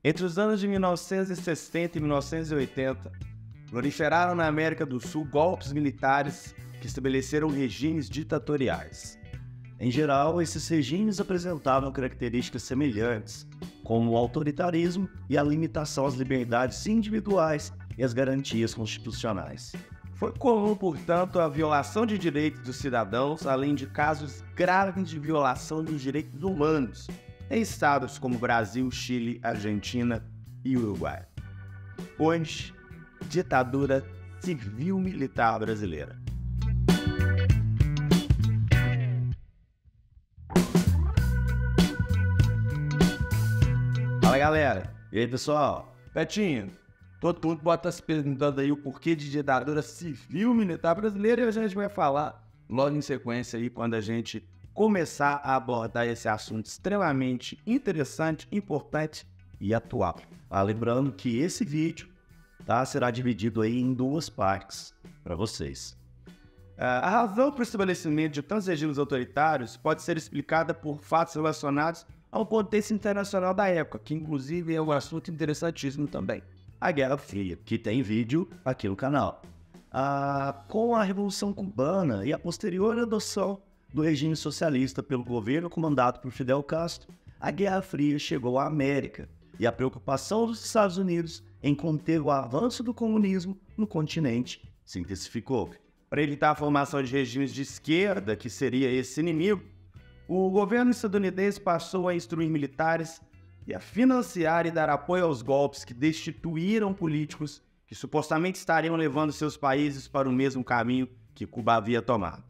Entre os anos de 1960 e 1980, proliferaram na América do Sul golpes militares que estabeleceram regimes ditatoriais. Em geral, esses regimes apresentavam características semelhantes, como o autoritarismo e a limitação às liberdades individuais e às garantias constitucionais. Foi comum, portanto, a violação de direitos dos cidadãos, além de casos graves de violação dos direitos humanos, em estados como Brasil, Chile, Argentina e Uruguai. Hoje, ditadura civil-militar brasileira. Fala, galera. E aí, pessoal? Betinho, todo mundo pode estar se perguntando aí o porquê de ditadura civil-militar brasileira e a gente vai falar logo em sequência aí quando a gente começar a abordar esse assunto extremamente interessante, importante e atual. Lembrando que esse vídeo será dividido aí em duas partes para vocês. A razão para o estabelecimento de tantos regimes autoritários pode ser explicada por fatos relacionados ao contexto internacional da época, que inclusive é um assunto interessantíssimo também. A Guerra Fria, que tem vídeo aqui no canal. Com a Revolução Cubana e a posterior adoção do regime socialista pelo governo comandado por Fidel Castro, a Guerra Fria chegou à América e a preocupação dos Estados Unidos em conter o avanço do comunismo no continente se intensificou. Para evitar a formação de regimes de esquerda, que seria esse inimigo, o governo estadunidense passou a instruir militares e a financiar e dar apoio aos golpes que destituíram políticos que supostamente estariam levando seus países para o mesmo caminho que Cuba havia tomado.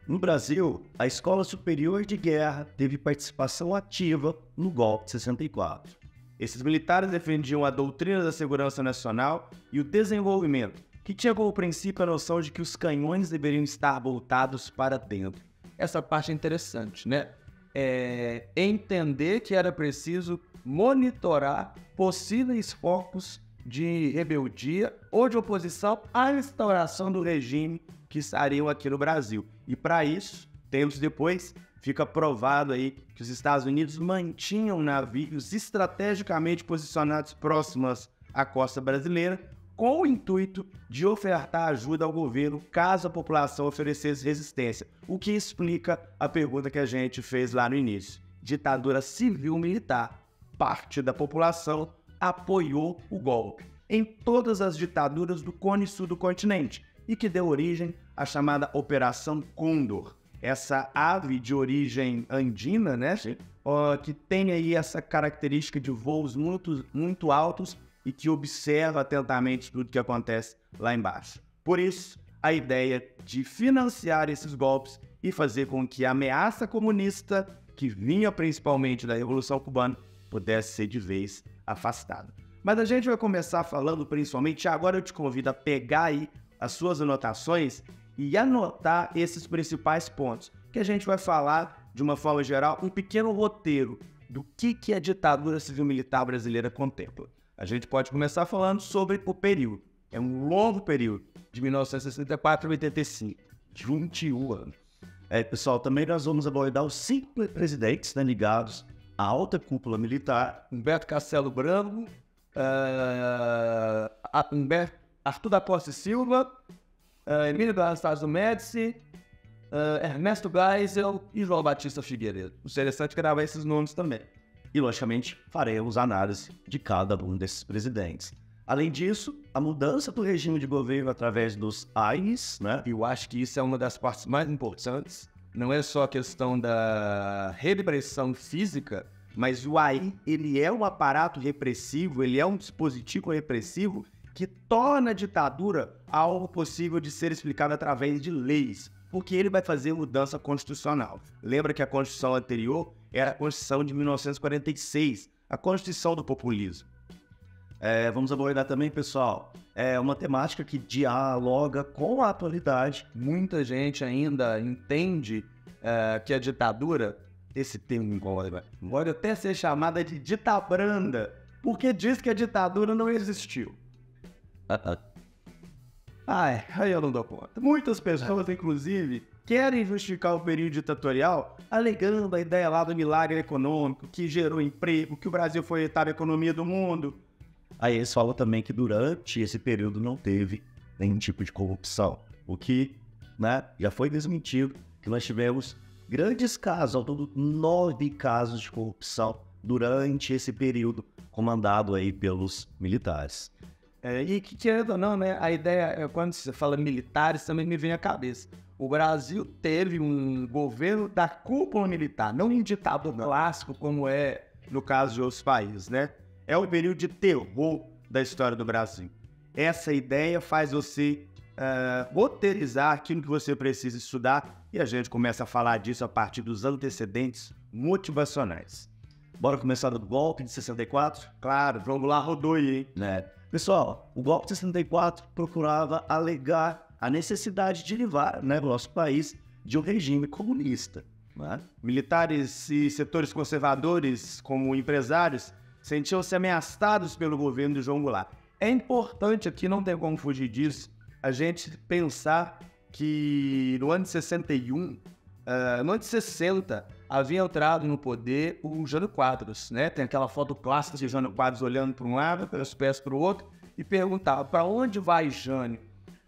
No Brasil, a Escola Superior de Guerra teve participação ativa no golpe de 64. Esses militares defendiam a doutrina da segurança nacional e o desenvolvimento, que tinha como princípio a noção de que os canhões deveriam estar voltados para dentro. Essa parte é interessante, né? Entender que era preciso monitorar possíveis focos de rebeldia ou de oposição à instauração do regime que estariam aqui no Brasil. E para isso, tempos depois, fica provado aí que os Estados Unidos mantinham navios estrategicamente posicionados próximos à costa brasileira, com o intuito de ofertar ajuda ao governo caso a população oferecesse resistência, o que explica a pergunta que a gente fez lá no início. Ditadura civil-militar. Parte da população apoiou o golpe em todas as ditaduras do cone sul do continente e que deu origem à chamada Operação Condor. Essa ave de origem andina, né, que tem aí essa característica de voos muito altos e que observa atentamente tudo que acontece lá embaixo. Por isso, a ideia de financiar esses golpes e fazer com que a ameaça comunista, que vinha principalmente da Revolução Cubana, pudesse ser de vez afastada. Mas a gente vai começar falando principalmente, agora eu te convido a pegar aí as suas anotações e anotar esses principais pontos, que a gente vai falar, de uma forma geral, um pequeno roteiro do que a ditadura civil-militar brasileira contempla. A gente pode começar falando sobre o período. É um longo período, de 1964 a 85, 21 anos. Pessoal, também nós vamos abordar os 5 presidentes ligados à alta cúpula militar. Humberto Castelo Branco, Arthur da Costa e Silva, Emílio Anastácio Médici, Ernesto Geisel e João Batista Figueiredo. Interessante gravar esses nomes também. E, logicamente, faremos análise de cada um desses presidentes. Além disso, a mudança do regime de governo através dos AINs, né? Eu acho que isso é uma das partes mais importantes. Não é só a questão da repressão física, mas o AI, ele é um aparato repressivo, ele é um dispositivo repressivo que torna a ditadura algo possível de ser explicado através de leis, porque ele vai fazer mudança constitucional. Lembra que a Constituição anterior era a Constituição de 1946, a Constituição do populismo. Vamos abordar também, pessoal, uma temática que dialoga com a atualidade. Muita gente ainda entende que a ditadura, esse termo pode até ser chamada de ditabranda, porque diz que a ditadura não existiu. Aí eu não dou conta. Muitas pessoas, inclusive, querem justificar o período ditatorial alegando a ideia lá do milagre econômico, que gerou emprego, que o Brasil foi a oitava economia do mundo. Aí eles falam também que durante esse período não teve nenhum tipo de corrupção, o que, né, já foi desmentido, que nós tivemos grandes casos, ao todo 9 casos de corrupção durante esse período comandado aí pelos militares. E que, querendo ou não, né, a ideia, quando você fala militares, também me vem à cabeça. O Brasil teve um governo da cúpula militar, não um ditador clássico como é no caso de outros países, né? É o período de terror da história do Brasil. Essa ideia faz você roteirizar aquilo que você precisa estudar e a gente começa a falar disso a partir dos antecedentes motivacionais. Bora começar do golpe de 64? Claro, vamos lá, rodou aí, hein? Né? Pessoal, o golpe de 64 procurava alegar a necessidade de livrar, né, o nosso país de um regime comunista. Né? Militares e setores conservadores, como empresários, sentiam-se ameaçados pelo governo de João Goulart. É importante aqui, não tem como fugir disso, a gente pensar que no ano de 61, no ano de 60, havia entrado no poder o Jânio Quadros, né? Tem aquela foto clássica de Jânio Quadros olhando para um lado, pelos pés para o outro, e perguntava, para onde vai Jânio?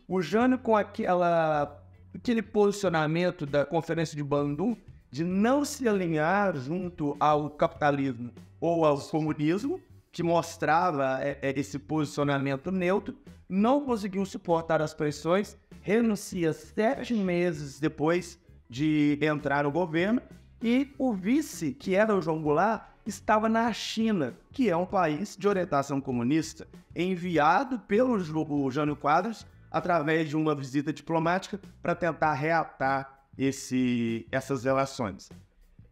O Jânio com aquele posicionamento da Conferência de Bandung de não se alinhar junto ao capitalismo ou ao comunismo, que mostrava esse posicionamento neutro, não conseguiu suportar as pressões, renuncia 7 meses depois de entrar no governo, e o vice, que era o João Goulart, estava na China, que é um país de orientação comunista, enviado pelo Jânio Quadros através de uma visita diplomática para tentar reatar essas relações.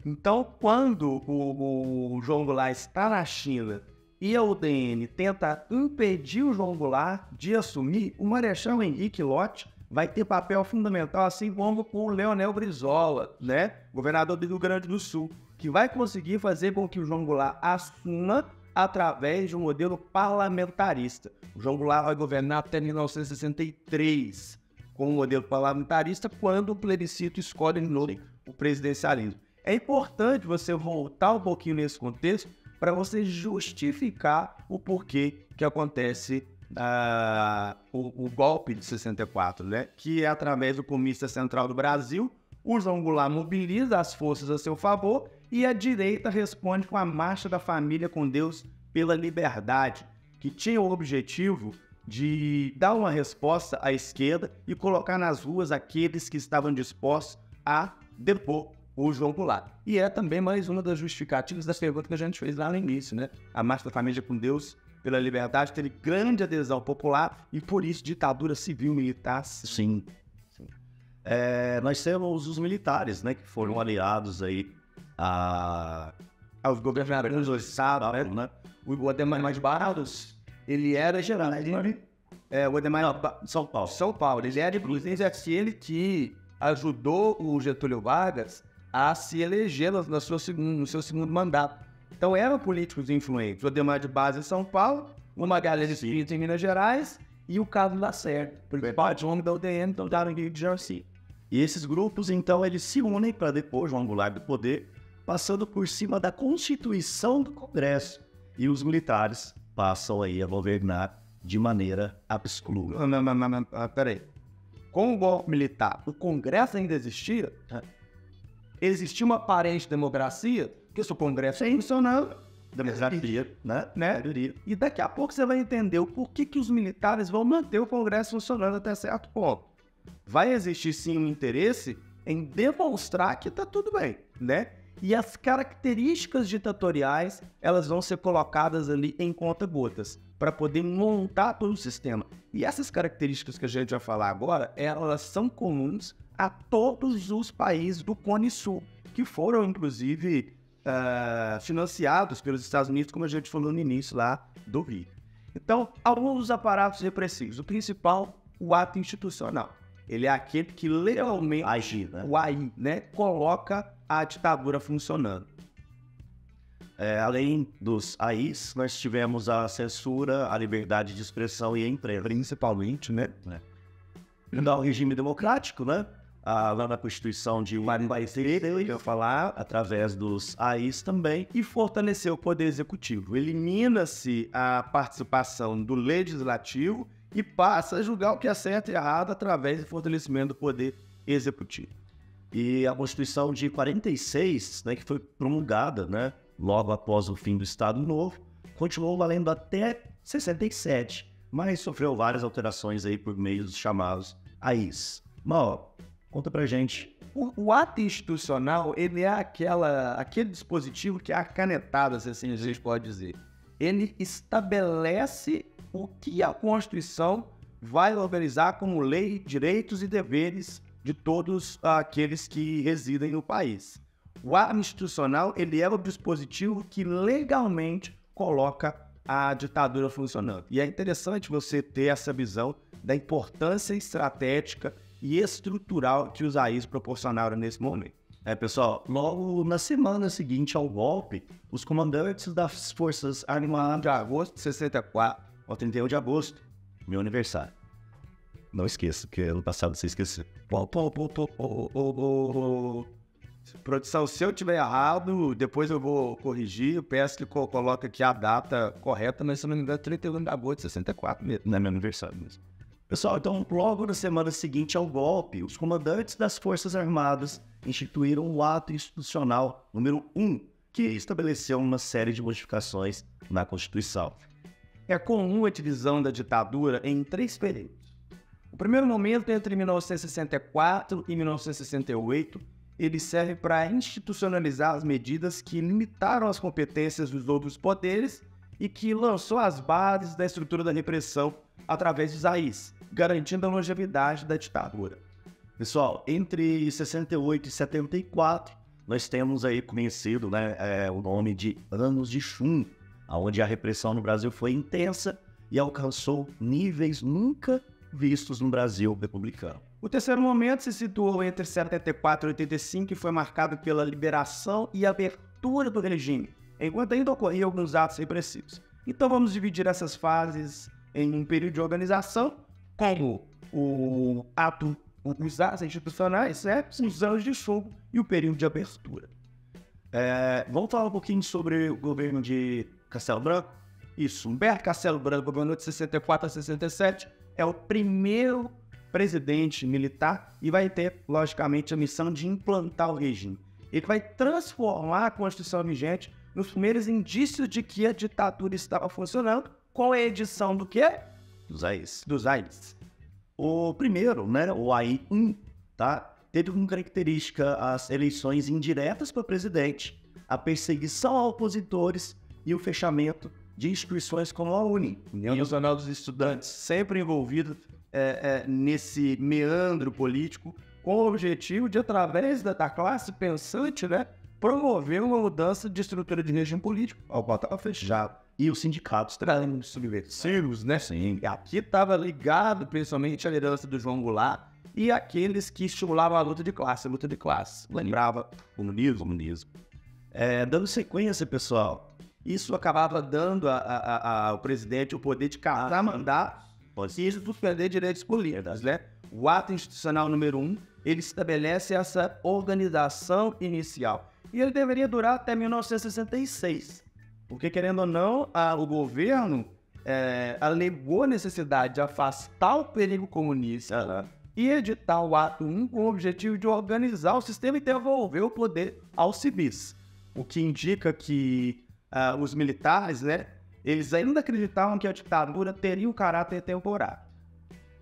Então, quando o João Goulart está na China e a UDN tenta impedir o João Goulart de assumir, o Marechal Henrique Lott vai ter papel fundamental, assim como com o Leonel Brizola, né, governador do Rio Grande do Sul, que vai conseguir fazer com que o João Goulart assuma através de um modelo parlamentarista. O João Goulart vai governar até 1963 com um modelo parlamentarista, quando o plebiscito escolhe de novo o presidencialismo. É importante você voltar um pouquinho nesse contexto para você justificar o porquê que acontece o golpe de 64, né? Que é através do Comício Central do Brasil, o João Goulart mobiliza as forças a seu favor e a direita responde com a Marcha da Família com Deus pela Liberdade, que tinha o objetivo de dar uma resposta à esquerda e colocar nas ruas aqueles que estavam dispostos a depor o João Goulart. E é também mais uma das justificativas da pergunta que a gente fez lá no início, né? A Marcha da Família com Deus pela Liberdade teve grande adesão popular e, por isso, ditadura civil-militar. Sim. Nós temos os militares, né, que foram aliados aí aos governadores do estado, né? O Ademar Barros, ele era general, o Ademar São Paulo. Ele era, inclusive, aquele que ajudou o Getúlio Vargas a se eleger no seu segundo mandato. Então, eram políticos influentes. O Ademar de Base em São Paulo, o Magalhães Espírito em Minas Gerais e o Carlos Lacerda, principal nome da UDN, então daram Rio de Janeiro. E esses grupos, então, eles se unem para depor João Goulart do poder, passando por cima da Constituição do Congresso. E os militares passam aí a governar de maneira absoluta. Peraí. Com o golpe militar, o Congresso ainda existia? Existia uma aparente democracia, porque se o Congresso é funcionando, democracia, né? E daqui a pouco você vai entender o porquê que os militares vão manter o Congresso funcionando até certo ponto. Vai existir sim um interesse em demonstrar que está tudo bem, né? E as características ditatoriais, elas vão ser colocadas ali em conta-gotas, para poder montar todo o sistema. E essas características que a gente vai falar agora, elas são comuns a todos os países do Cone Sul, que foram, inclusive, financiados pelos Estados Unidos, como a gente falou no início lá do Rio. Então, alguns dos aparatos repressivos. O principal, o ato institucional. Ele é aquele que legalmente age, né? O AI, né, coloca a ditadura funcionando. Além dos AIs, nós tivemos a censura, a liberdade de expressão e a imprensa. Principalmente, né? Então, o regime democrático, né? lá na Constituição de 46, eu ia falar, através dos AIs também. E fortalecer o Poder Executivo. Elimina-se a participação do Legislativo e passa a julgar o que é certo e errado através do fortalecimento do Poder Executivo. E a Constituição de 46, né, que foi promulgada, né, logo após o fim do Estado Novo, continuou valendo até 67, mas sofreu várias alterações aí por meio dos chamados AIs. Mal, conta pra gente. O ato institucional, ele é aquele dispositivo que é a canetada, se assim a gente pode dizer. Ele estabelece o que a Constituição vai organizar como lei, direitos e deveres de todos aqueles que residem no país. O ato institucional, ele é o dispositivo que legalmente coloca a ditadura funcionando. E é interessante você ter essa visão da importância estratégica e estrutural que os AIs proporcionaram nesse momento. Pessoal, logo na semana seguinte ao golpe, os comandantes das Forças Armadas De agosto de 64 ao 31 de agosto, meu aniversário. Não esqueça, que ano passado você esqueceu. Produção, se eu tiver errado, depois eu vou corrigir. Eu peço que coloque aqui a data correta, mas se não me engano, 31 de agosto de 64 mesmo. Não é meu aniversário mesmo. Pessoal, então logo na semana seguinte ao golpe, os comandantes das Forças Armadas instituíram o ato institucional número 1, que estabeleceu uma série de modificações na Constituição. É comum a divisão da ditadura em 3 períodos. O primeiro momento, entre 1964 e 1968, ele serve para institucionalizar as medidas que limitaram as competências dos outros poderes e que lançou as bases da estrutura da repressão através dos AIs, garantindo a longevidade da ditadura. Pessoal, entre 68 e 74, nós temos aí conhecido, né, o nome de Anos de Chumbo, onde a repressão no Brasil foi intensa e alcançou níveis nunca vistos no Brasil republicano. O terceiro momento se situou entre 74 e 85 e foi marcado pela liberação e abertura do regime, enquanto ainda ocorriam alguns atos repressivos. Então vamos dividir essas fases em um período de organização, como os atos institucionais, os anos de chumbo e o período de abertura. Vamos falar um pouquinho sobre o governo de Castelo Branco? Isso, Humberto Castelo Branco, governou de 64 a 67, é o primeiro presidente militar e vai ter, logicamente, a missão de implantar o regime. Ele vai transformar a Constituição vigente nos primeiros indícios de que a ditadura estava funcionando, com a edição do quê? Dos AIs. Dos AIs. O primeiro, né, o AI 1, tá? Teve como característica as eleições indiretas para presidente, a perseguição a opositores e o fechamento de instituições como a União Nacional dos Estudantes, sempre envolvido nesse meandro político, com o objetivo de, através da classe pensante, né, promover uma mudança de estrutura de regime político, ao qual estava fechado. E os sindicatos trazendo subversivos, né? Sim. E aqui estava ligado principalmente à liderança do João Goulart e aqueles que estimulavam a luta de classe. Lembrava comunismo. Dando sequência, pessoal, isso acabava dando ao presidente o poder de casar mandatos e suspender direitos políticos, né? O ato institucional número 1, ele estabelece essa organização inicial. E ele deveria durar até 1966. Porque, querendo ou não, o governo alegou a necessidade de afastar o perigo comunista e editar o ato 1 com o objetivo de organizar o sistema e devolver o poder aos civis. O que indica que os militares, né, eles ainda acreditavam que a ditadura teria um caráter temporário.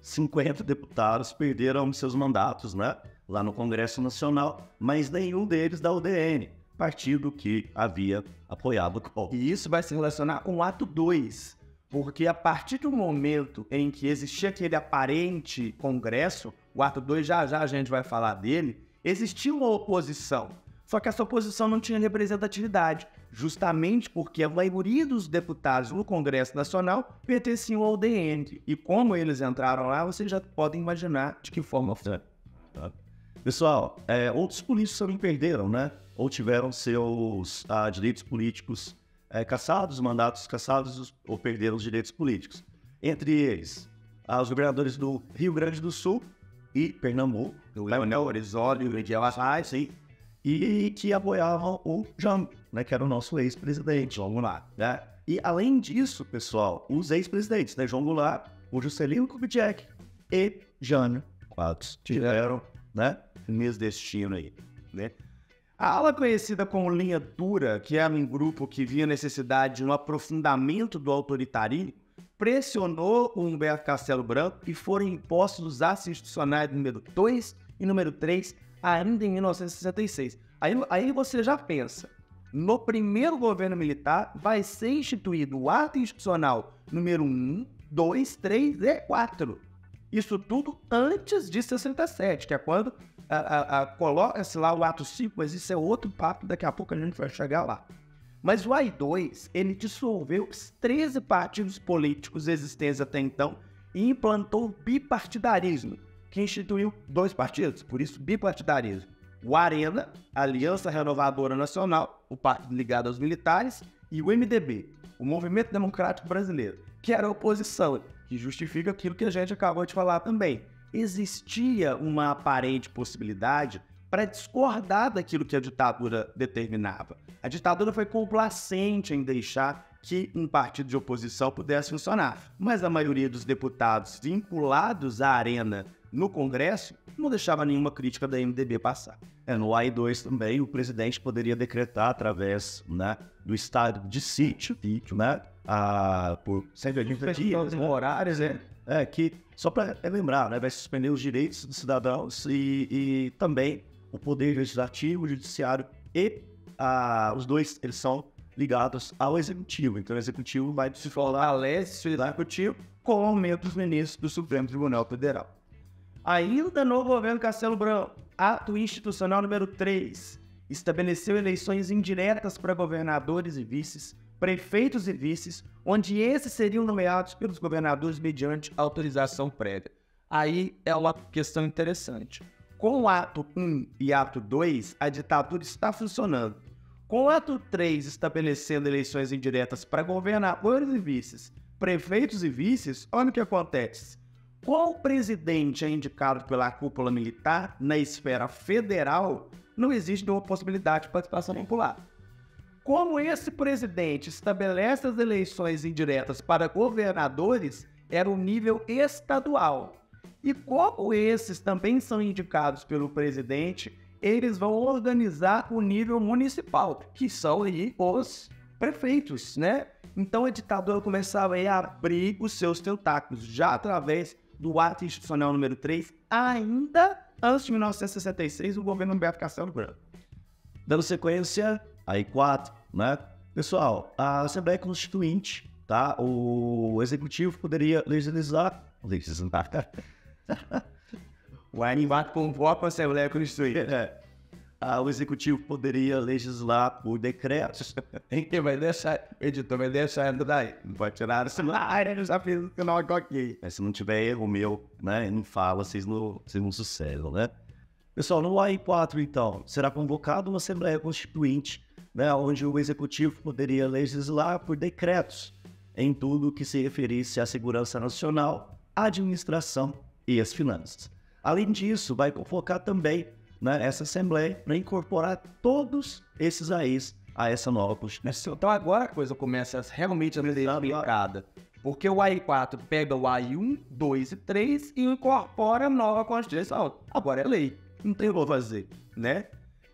50 deputados perderam seus mandatos, né, lá no Congresso Nacional, mas nenhum deles da UDN, partido que havia apoiado o golpe. E isso vai se relacionar com o ato 2, porque a partir do momento em que existia aquele aparente Congresso, o ato 2 já a gente vai falar dele, existia uma oposição. Só que essa oposição não tinha representatividade, justamente porque a maioria dos deputados no Congresso Nacional pertenciam ao UDN. E como eles entraram lá, vocês já podem imaginar de que forma foi. Pessoal, outros políticos também perderam, né? Ou tiveram seus direitos políticos cassados, mandatos cassados, ou perderam os direitos políticos. Entre eles, os governadores do Rio Grande do Sul, e Pernambuco, O Leonel Orizoli, o Ediel Assayas, sim, e que apoiavam o Jango, né, que era o nosso ex-presidente. João Goulart. Né? E além disso, pessoal, os ex-presidentes, né, João Goulart, o Juscelino Kubitschek e Jânio Quadros tiveram, né, o mesmo destino aí, né? A ala conhecida como linha dura, que era um grupo que via necessidade de um aprofundamento do autoritarismo, pressionou o Humberto Castelo Branco e foram impostos os atos institucionais número 2 e número 3 ainda em 1966. Aí você já pensa, no primeiro governo militar vai ser instituído o ato institucional número 1, 2, 3 e 4. Isso tudo antes de 67, que é quando coloca-se lá o ato 5, mas isso é outro papo, daqui a pouco a gente vai chegar lá. Mas o AI-2, ele dissolveu os 13 partidos políticos existentes até então e implantou o bipartidarismo, que instituiu 2 partidos, por isso bipartidarismo. O ARENA, Aliança Renovadora Nacional, o partido ligado aos militares, e o MDB, o Movimento Democrático Brasileiro, que era a oposição, que justifica aquilo que a gente acabou de falar também. Existia uma aparente possibilidade para discordar daquilo que a ditadura determinava. A ditadura foi complacente em deixar que um partido de oposição pudesse funcionar, mas a maioria dos deputados vinculados à Arena no Congresso não deixava nenhuma crítica da MDB passar. No AI-2 também o presidente poderia decretar através, né, do estado de sítio, né, por 180 dias, né, horários, que, só para lembrar, né, vai suspender os direitos dos cidadãos e também o poder legislativo, o judiciário e os dois, eles são ligados ao executivo. Então o executivo vai se fortalece o executivo com o aumento dos ministros do Supremo Tribunal Federal. Ainda no governo Castelo Branco, ato institucional número 3, estabeleceu eleições indiretas para governadores e vices, prefeitos e vices, onde esses seriam nomeados pelos governadores mediante autorização prévia. Aí é uma questão interessante. Com o ato 1 e ato 2, a ditadura está funcionando. Com o ato 3, estabelecendo eleições indiretas para governadores e vices, prefeitos e vices, olha o que acontece. Qual presidente é indicado pela cúpula militar na esfera federal, não existe nenhuma possibilidade de participação popular. Como esse presidente estabelece as eleições indiretas para governadores, era o nível estadual. E como esses também são indicados pelo presidente, eles vão organizar o nível municipal, que são aí os prefeitos, né? Então a ditadura começava a abrir os seus tentáculos, já através do ato institucional número 3, ainda antes de 1966, o governo Humberto Castelo Branco. Dando sequência, aí 4, né? Pessoal, a Assembleia Constituinte, tá? O Executivo poderia legislar. O animado convoca a Assembleia Constituinte. O Executivo poderia legislar por decretos. Quem vai deixar, editor, vai deixar daí. Não pode tirar o celular, eu já fiz o final aqui. Se não tiver erro meu, né, não fala, vocês não sucedem, né? Pessoal, no AI-4, então, será convocada uma Assembleia Constituinte, né, onde o Executivo poderia legislar por decretos em tudo que se referisse à segurança nacional, à administração e às finanças. Além disso, vai convocar também, né, essa Assembleia para incorporar todos esses AIs a essa nova Constituição. Então agora a coisa começa realmente a ser aplicada, porque o AI-4 pega o AI-1, 2 e 3 e incorpora a nova Constituição. Agora é lei, não tem o que fazer, né?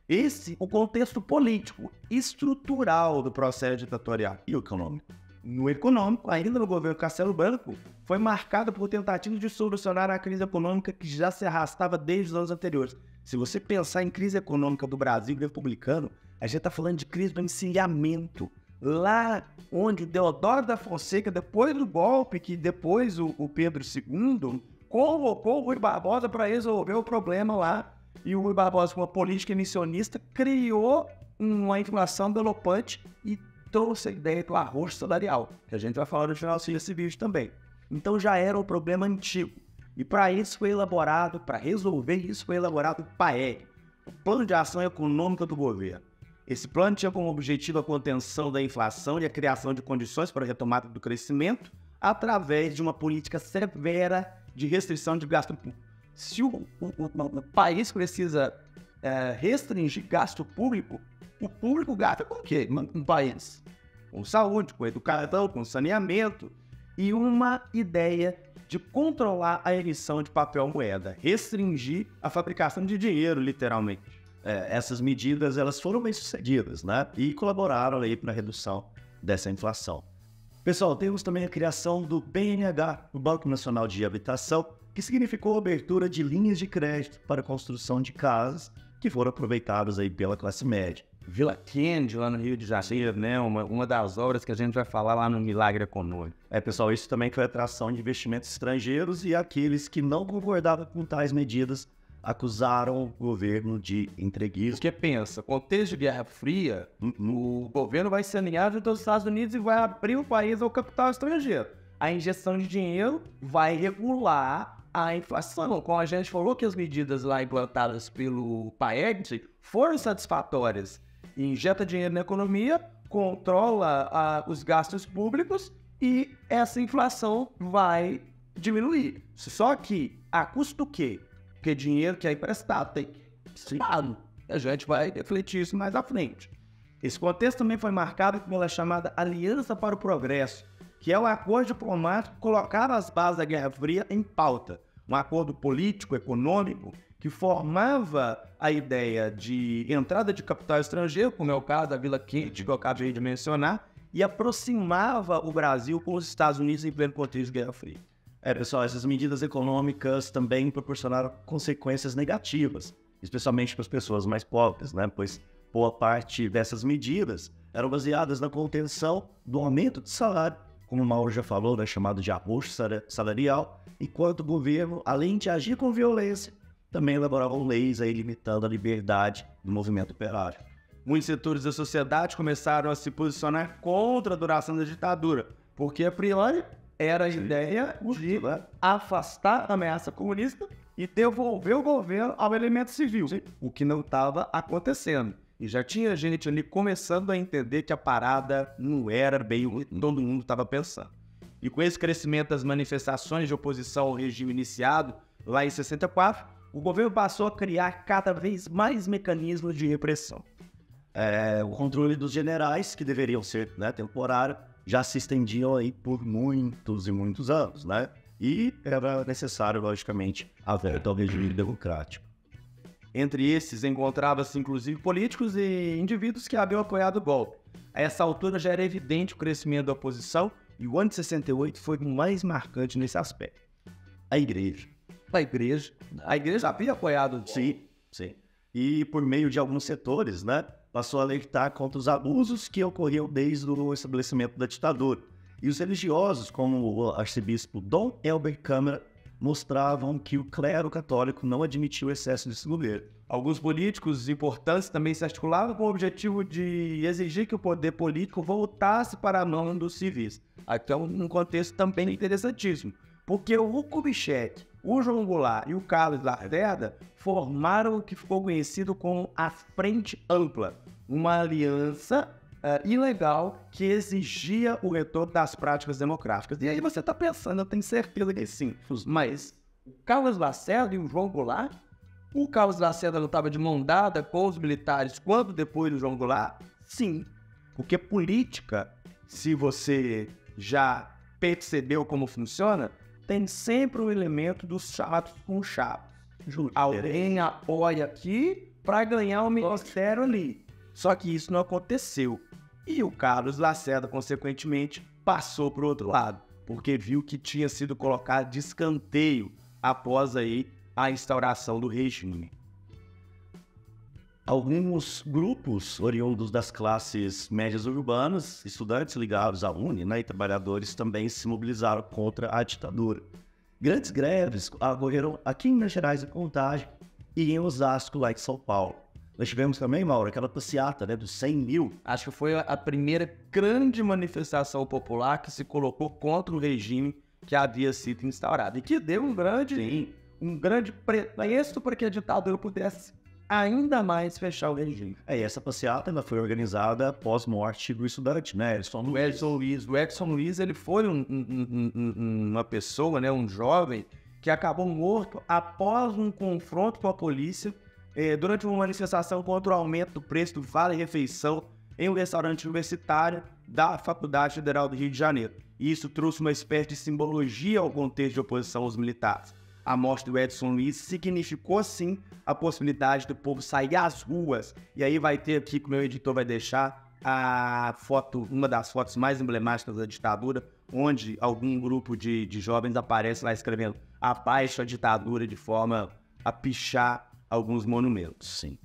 Esse o contexto político, estrutural do processo ditatorial. E o econômico? No econômico, ainda no governo Castelo Branco, foi marcado por tentativas de solucionar a crise econômica que já se arrastava desde os anos anteriores. Se você pensar em crise econômica do Brasil republicano, a gente está falando de crise do encilhamento. Lá onde Deodoro da Fonseca, depois do golpe, que depois o Pedro II convocou o Rui Barbosa para resolver o problema lá, e o Rui Barbosa, com uma política inicionista, criou uma inflação galopante e trouxe a ideia do arroz salarial, que a gente vai falar no final desse vídeo também. Então já era um problema antigo. E para isso foi elaborado, para resolver isso foi elaborado o PAEG, o Plano de Ação Econômica do Governo. Esse plano tinha como objetivo a contenção da inflação e a criação de condições para a retomada do crescimento através de uma política severa de restrição de gasto público. se o país precisa restringir gasto público, o público gasta com o quê? Um país com saúde, com educação, com saneamento e uma ideia de controlar a emissão de papel moeda, restringir a fabricação de dinheiro, literalmente. Essas medidas elas foram bem sucedidas, né? E colaboraram aí para a redução dessa inflação. Pessoal, temos também a criação do BNH, o Banco Nacional de Habitação, que significou a abertura de linhas de crédito para a construção de casas que foram aproveitadas aí pela classe média. Vila Kennedy, lá no Rio de Janeiro, né? Uma das obras que a gente vai falar lá no Milagre Econômico. Pessoal, isso também foi atração de investimentos estrangeiros e aqueles que não concordavam com tais medidas acusaram o governo de entreguismo. Porque pensa, contexto de Guerra Fria, o governo vai se alinhar junto aos Estados Unidos e vai abrir o país ao capital estrangeiro. A injeção de dinheiro vai regular a inflação. Como a gente falou que as medidas lá implantadas pelo PAEG foram satisfatórias. Injeta dinheiro na economia, controla os gastos públicos e essa inflação vai diminuir. Só que, a custo do quê? Porque dinheiro que é emprestado tem que ser pago. A gente vai refletir isso mais à frente. Esse contexto também foi marcado pela chamada Aliança para o Progresso, que é um acordo diplomático que colocava as bases da Guerra Fria em pauta. Um acordo político, econômico, que formava a ideia de entrada de capital estrangeiro, como é o caso da Vila Kennedy, que eu acabei de mencionar, e aproximava o Brasil com os Estados Unidos em pleno contexto de Guerra Fria. Pessoal, essas medidas econômicas também proporcionaram consequências negativas, especialmente para as pessoas mais pobres, né? Pois boa parte dessas medidas eram baseadas na contenção do aumento de salário, como o Mauro já falou, né? Chamado de arroxo salarial, enquanto o governo, além de agir com violência, também elaboravam leis aí limitando a liberdade do movimento operário. Muitos setores da sociedade começaram a se posicionar contra a duração da ditadura, porque a priori era a ideia de afastar a ameaça comunista e devolver o governo ao elemento civil, o que não estava acontecendo. E já tinha gente ali começando a entender que a parada não era bem o que todo mundo estava pensando. E com esse crescimento das manifestações de oposição ao regime iniciado lá em 64, o governo passou a criar cada vez mais mecanismos de repressão. O controle dos generais, que deveriam ser, né, temporário, já se estendiam aí por muitos e muitos anos, né? E era necessário, logicamente, a volta ao regime democrático. Entre esses, encontrava-se inclusive políticos e indivíduos que haviam apoiado o golpe. A essa altura já era evidente o crescimento da oposição e o ano de 68 foi o mais marcante nesse aspecto. A igreja. A igreja havia apoiado o golpe. Sim. E por meio de alguns setores, né? Passou a alertar contra os abusos que ocorriam desde o estabelecimento da ditadura. E os religiosos, como o arcebispo Dom Helber Câmara, mostravam que o clero católico não admitia o excesso desse governo. Alguns políticos importantes também se articulavam com o objetivo de exigir que o poder político voltasse para a mão dos civis. Aqui é um contexto também interessantíssimo, porque o Kubitschek, o João Goulart e o Carlos Lacerda formaram o que ficou conhecido como a Frente Ampla, uma aliança ilegal que exigia o retorno das práticas democráticas. E aí você está pensando, eu tenho certeza que sim, mas o Carlos Lacerda e o João Goulart, o Carlos Lacerda não estava de mão dada com os militares quando depois do João Goulart? Sim, porque política, se você já percebeu como funciona, tem sempre um elemento dos chatos com chatos. Alguém apoia aqui para ganhar o ministério ali. Só que isso não aconteceu. E o Carlos Lacerda, consequentemente, passou para o outro lado, porque viu que tinha sido colocado de escanteio após aí a instauração do regime. Alguns grupos oriundos das classes médias urbanas, estudantes ligados à UNE, né, e trabalhadores também se mobilizaram contra a ditadura. Grandes greves ocorreram aqui em Minas Gerais e Contagem e em Osasco, lá em São Paulo. Nós tivemos também, Mauro, aquela passeata, né, dos 100 mil. Acho que foi a primeira grande manifestação popular que se colocou contra o regime que havia sido instaurado. E que deu um grande pretexto para que a ditadura pudesse ainda mais fechar o regime. E essa passeata ela foi organizada após morte do estudante, né? O Edson Luiz. O Edson Luiz, ele foi uma pessoa, né, um jovem, que acabou morto após um confronto com a polícia durante uma manifestação contra o aumento do preço do vale-refeição em um restaurante universitário da Faculdade Federal do Rio de Janeiro. E isso trouxe uma espécie de simbologia ao contexto de oposição aos militares. A morte do Edson Luiz significou, sim, a possibilidade do povo sair às ruas. E aí vai ter aqui, que o meu editor vai deixar, a foto, uma das fotos mais emblemáticas da ditadura, onde algum grupo de jovens aparece lá escrevendo abaixo a ditadura, de forma a pichar alguns monumentos. Sim.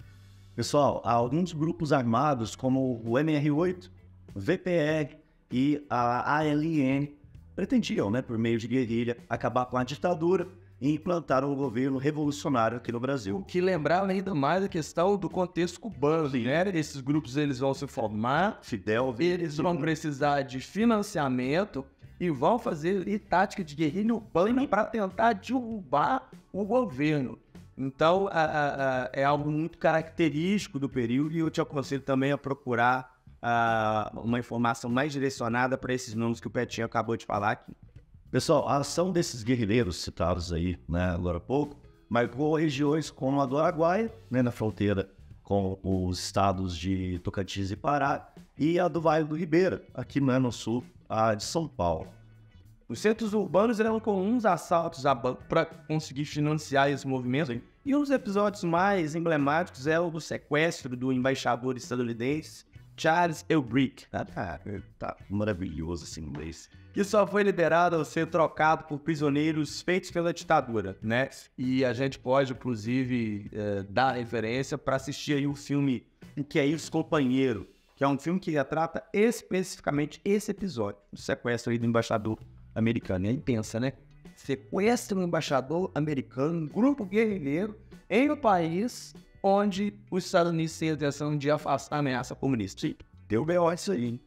Pessoal, alguns grupos armados, como o MR8, o VPR e a ALN, pretendiam, por meio de guerrilha, acabar com a ditadura e implantar um governo revolucionário aqui no Brasil. O que lembrava ainda mais a questão do contexto cubano, né? Esses grupos eles vão se formar, Fidel, eles vão precisar de financiamento e vão fazer ali tática de guerrilha urbana para tentar derrubar o governo. Então, é algo muito característico do período e eu te aconselho também a procurar uma informação mais direcionada para esses nomes que o Petinho acabou de falar aqui. Pessoal, a ação desses guerrilheiros citados aí, agora há pouco, marcou regiões como a do Araguaia, na fronteira com os estados de Tocantins e Pará, e a do Vale do Ribeira, aqui no sul de São Paulo. Os centros urbanos eram comuns assaltos a banco para conseguir financiar esse movimento. Sim. E um dos episódios mais emblemáticos é o do sequestro do embaixador estadunidense Charles Elbrick. Tá maravilhoso esse inglês. Que só foi liberado ao ser trocado por prisioneiros feitos pela ditadura, né? E a gente pode, inclusive, dar referência para assistir aí o filme O Que É Isso, Companheiro, que é um filme que retrata especificamente esse episódio, do sequestro aí do embaixador americano. E aí pensa, né? Sequestra um embaixador americano, um grupo guerrilheiro, em um país onde os Estados Unidos têm a intenção de afastar a ameaça comunista. Sim, deu B.O. isso aí.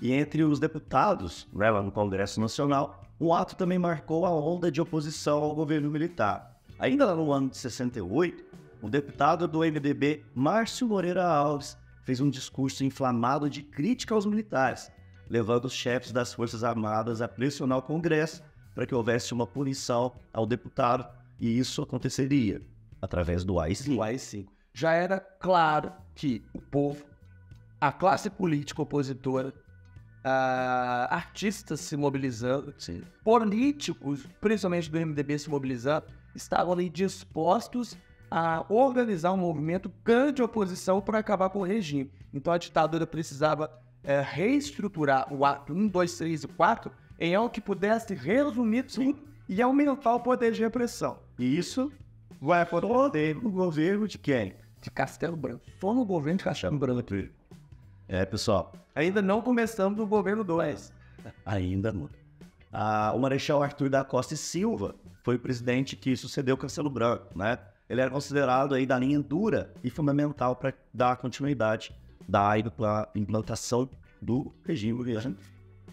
E entre os deputados, lá no Congresso Nacional, o ato também marcou a onda de oposição ao governo militar. Ainda lá no ano de 68, o deputado do MDB, Márcio Moreira Alves, fez um discurso inflamado de crítica aos militares, levando os chefes das Forças Armadas a pressionar o Congresso para que houvesse uma punição ao deputado, e isso aconteceria através do AI-5. Já era claro que o povo, a classe política opositora, artistas se mobilizando, sim, políticos, principalmente do MDB se mobilizando, estavam ali dispostos a organizar um movimento grande de oposição para acabar com o regime. Então a ditadura precisava reestruturar o ato 1, 2, 3 e 4 em algo que pudesse resumir tudo e aumentar o poder de repressão. E isso vai acontecer no governo de quem? De Castelo Branco. Só no governo de Castelo Branco. Pessoal. Ainda não começamos no governo 2. Ainda não. O Marechal Arthur da Costa e Silva foi o presidente que sucedeu Castelo Branco, Ele era considerado aí da linha dura e fundamental para dar continuidade da implantação do regime.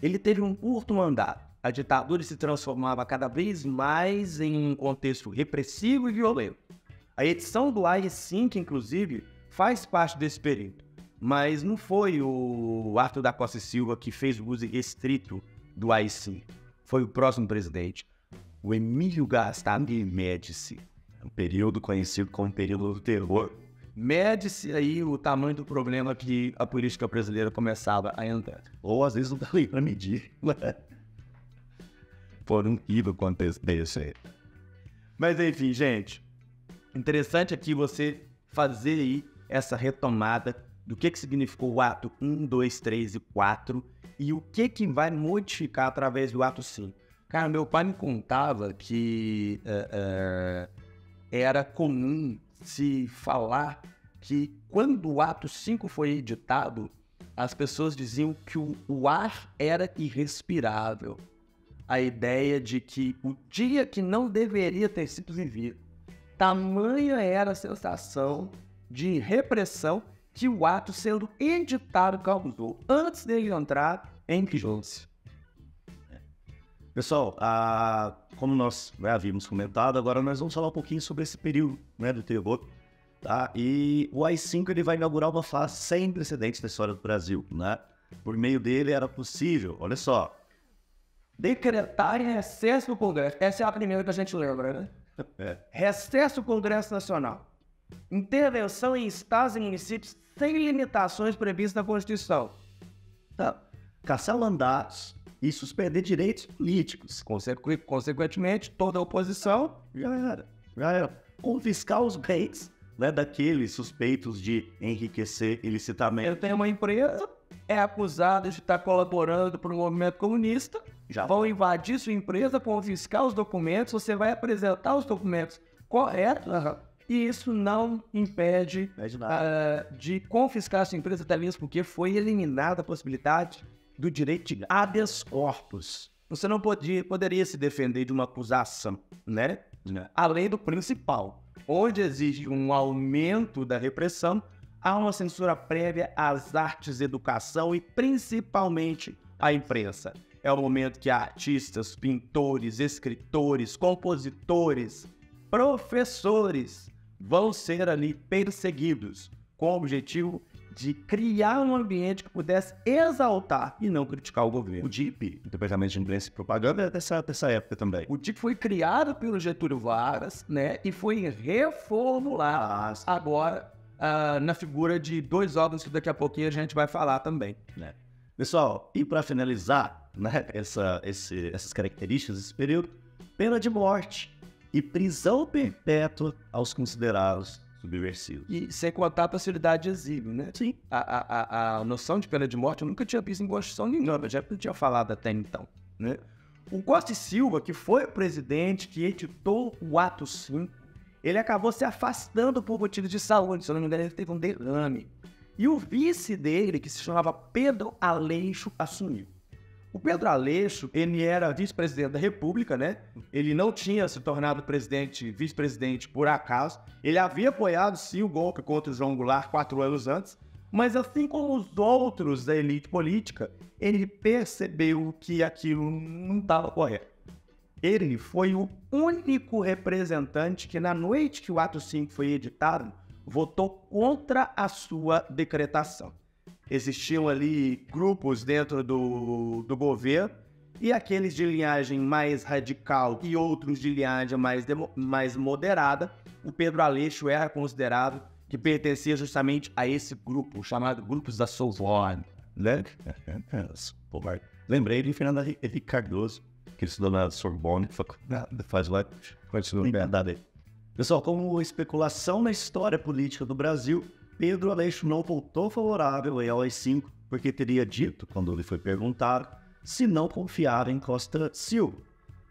Ele teve um curto mandato. A ditadura se transformava cada vez mais em um contexto repressivo e violento. A edição do AI-5, inclusive, faz parte desse período. Mas não foi o Arthur da Costa e Silva que fez o uso restrito do AI-5. Foi o próximo presidente, o Emílio Gastão Médici. Um período conhecido como período do terror. Mede-se aí o tamanho do problema que a política brasileira começava a entrar. Ou às vezes não dá nem para medir. Por um ídolo contexto desse aí. Mas enfim, gente. Interessante aqui você fazer aí essa retomada do que significou o ato 1, 2, 3 e 4 e o que vai modificar através do ato 5. Cara, meu pai me contava que era comum se falar que quando o ato 5 foi editado, as pessoas diziam que o ar era irrespirável. A ideia de que o dia que não deveria ter sido vivido. Tamanha era a sensação de repressão que o ato sendo editado causou antes dele entrar em vigência. Pessoal, como nós havíamos comentado, agora nós vamos falar um pouquinho sobre esse período do terror. Tá? E o AI-5 ele vai inaugurar uma fase sem precedentes da história do Brasil. Por meio dele era possível, olha só, decretar recesso do Congresso. Essa é a primeira que a gente lembra, né? Recesso do Congresso Nacional. Intervenção em estados e municípios sem limitações previstas na Constituição. Caçar mandatos e suspender direitos políticos. Consequentemente, toda a oposição Já era. Confiscar os bens, né, daqueles suspeitos de enriquecer ilicitamente. Eu tenho uma empresa, é acusada de estar colaborando para o movimento comunista, vão invadir sua empresa, confiscar os documentos, você vai apresentar os documentos corretos, e isso não impede de confiscar a sua empresa, até mesmo porque foi eliminada a possibilidade do direito de habeas corpus. Você não poderia se defender de uma acusação, né? Além do principal, onde existe um aumento da repressão, há uma censura prévia às artes, educação e principalmente à imprensa. É o momento que artistas, pintores, escritores, compositores, professores vão ser ali perseguidos com o objetivo de criar um ambiente que pudesse exaltar e não criticar o governo. O DIP, Departamento de Imprensa e Propaganda, é dessa época também. O DIP foi criado pelo Getúlio Vargas, né, e foi reformulado agora na figura de 2 órgãos que daqui a pouquinho a gente vai falar também. Pessoal, e para finalizar, né, essas características desse período, pena de morte e prisão perpétua aos considerados subversivos. E sem contar a possibilidade de exílio, né? Sim. A noção de pena de morte eu nunca tinha visto em Constituição nenhuma, eu já tinha falado até então, né? O Costa e Silva, que foi o presidente que editou o Ato 5, ele acabou se afastando por motivos de saúde, se eu não me engano ele teve um derrame. E o vice dele, que se chamava Pedro Aleixo, assumiu. O Pedro Aleixo, ele era vice-presidente da República, né? Ele não tinha se tornado vice-presidente por acaso. Ele havia apoiado, sim, o golpe contra o João Goulart 4 anos antes. Mas assim como os outros da elite política, ele percebeu que aquilo não estava correto. Ele foi o único representante que, na noite que o Ato 5 foi editado, votou contra a sua decretação. Existiam ali grupos dentro do governo e aqueles de linhagem mais radical e outros de linhagem mais moderada. O Pedro Aleixo era considerado que pertencia justamente a esse grupo, chamado Grupos da Sorbonne, né? Lembrei de Fernando Henrique Cardoso, que estudou na Sorbonne, faz lá, continua verdade. Pessoal, como especulação na história política do Brasil, Pedro Aleixo não voltou favorável ao AI-5, porque teria dito, quando lhe foi perguntado, se não confiava em Costa Silva.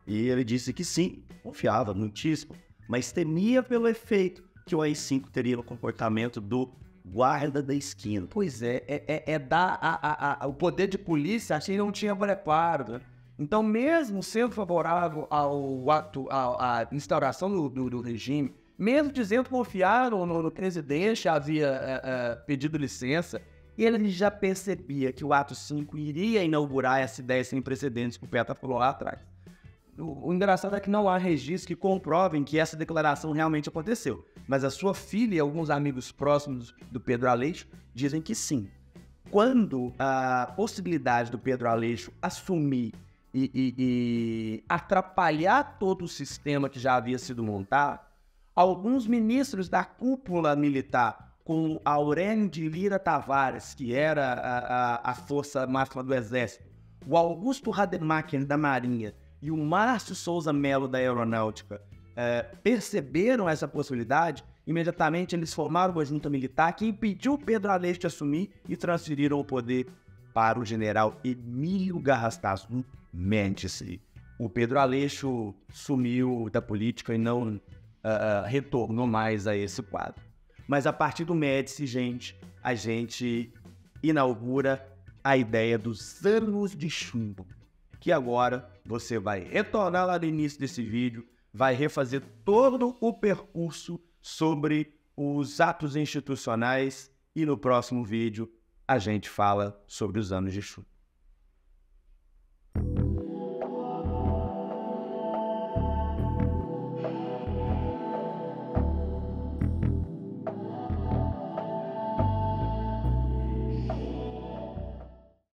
E ele disse que sim, confiava muitíssimo, mas temia pelo efeito que o AI-5 teria no comportamento do guarda da esquina. Pois é dar o poder de polícia, achei que não tinha preparo, né? Então, mesmo sendo favorável à instauração do regime, mesmo dizendo que confiaram no presidente, havia pedido licença, ele já percebia que o Ato 5 iria inaugurar essa ideia sem precedentes que o Petra falou lá atrás. O engraçado é que não há registros que comprovem que essa declaração realmente aconteceu, mas a sua filha e alguns amigos próximos do Pedro Aleixo dizem que sim. Quando a possibilidade do Pedro Aleixo assumir e atrapalhar todo o sistema que já havia sido montado, alguns ministros da cúpula militar, como Aurélio de Lira Tavares, que era a força máxima do Exército, o Augusto Rademacher da Marinha e o Márcio Souza Melo da Aeronáutica, perceberam essa possibilidade. Imediatamente eles formaram uma junta militar que impediu Pedro Aleixo de assumir e transferiram o poder para o general Emílio Garrastazu Médici. O Pedro Aleixo sumiu da política e não retornou mais a esse quadro. Mas a partir do Médici, a gente inaugura a ideia dos anos de chumbo, que agora você vai retornar lá no início desse vídeo, vai refazer todo o percurso sobre os atos institucionais e no próximo vídeo a gente fala sobre os anos de chumbo.